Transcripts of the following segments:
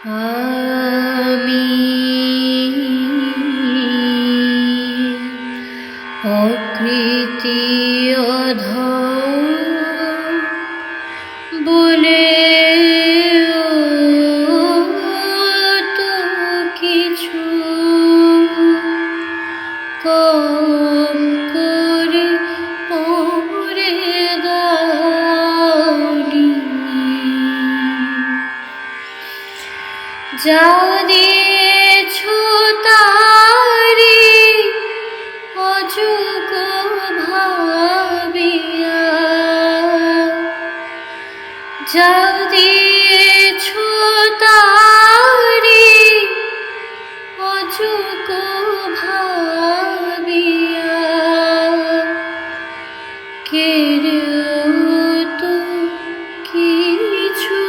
আমি অকৃতি অধম বলে তো কিছু কম করে পড়ে দাওনি। যা দিয়েছ তারি অযোগ্য ভাবিয়া, যা দিয়েছ তারি অযোগ্য ভাবিয়া, কেড়েও তো কিছু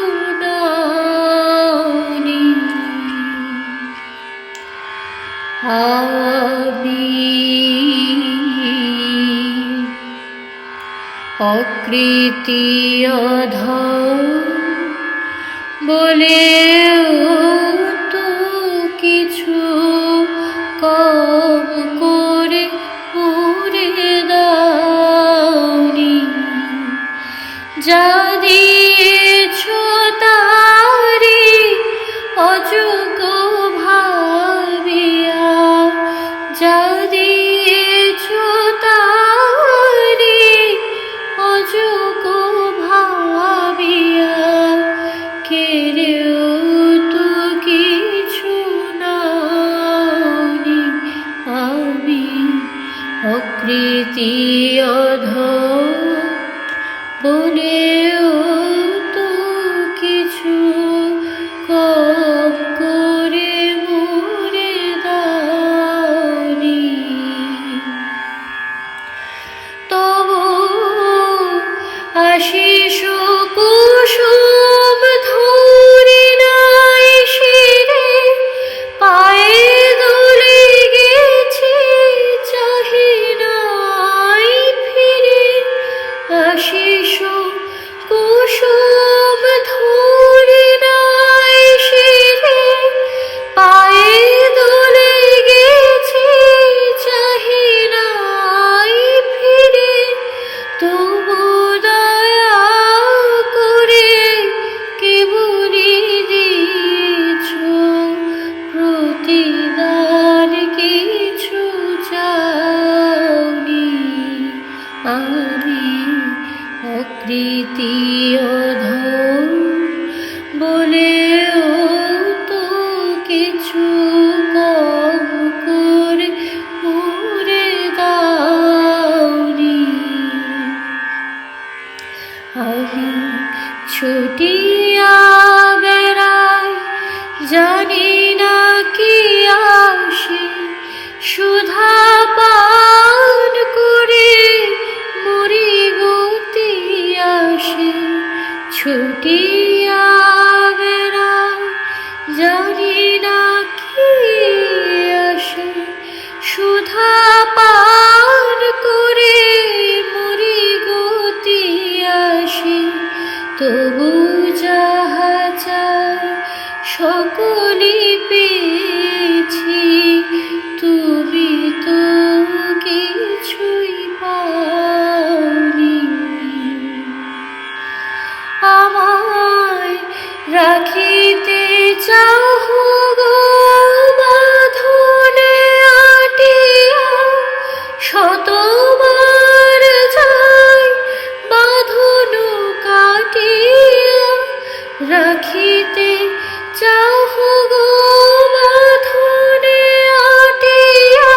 দাওনি। আমি অকৃতি অধম বলেও তো কিছু কম করে পড়ে দাওনি। যা দিয়েছ তারি অযোগ্য ভাবিয়া, যা দিয়েছ তারি অযোগ্য ভাবিয়া, কেড়েও তো কিছু নাওনি। আমি অকৃতি অধম বলেও তো কিছু কম করে মুড়ে দাওনি। তবু আশিস কুসুম ধরি নাই শিরে, পায়ে দোলে গেছে চাহি নাই ফিরে। আশিস কুসুম ধরি নাই শিরে, পায়ে দোলে গেছে চাহি নাই ফিরে। তবু দয়া করে কেবলি দিয়েছ প্রতিদান, কিছু চাওনি। আমি অকৃতি অধম বলেও তো কিছু কম করে মুড়ে দাওনি। আমি ছুটিয়া বেড়াই, জানি না কি আসে, সুধা পান করে মরি গতি আসে। ছুটিয়া বেড়াই, জানি না কি আসে, সুধা পান করে মরি গতি আসে। তবু যাহা চাই সকলই পেয়েছি, তুমি তো কিছুই পাওনি। আমায় রাখিতে চাও গো বাঁধনে আটিয়া, শতবার যাই বাঁধন কাটিয়া। রাখিতে চাও গো বাঁধনে আটিয়া,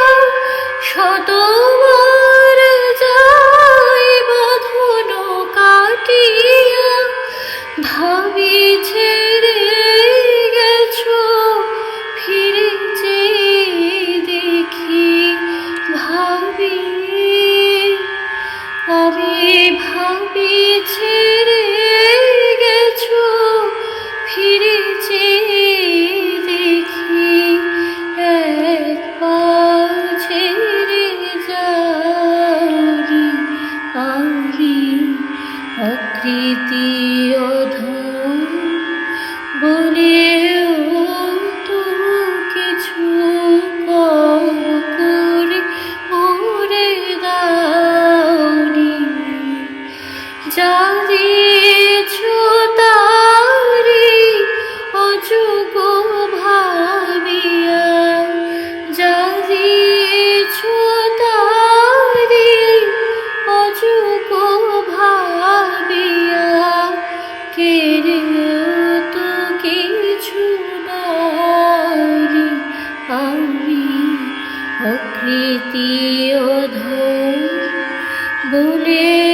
শতবার যাই বাঁধন কাটিয়া। ভাবি ছেড়ে গেছো, ফিরে চেয়ে দেখি ভাবি। আমি ভাবি ছেড়ে গেছো, ফিরে চেয়ে বলে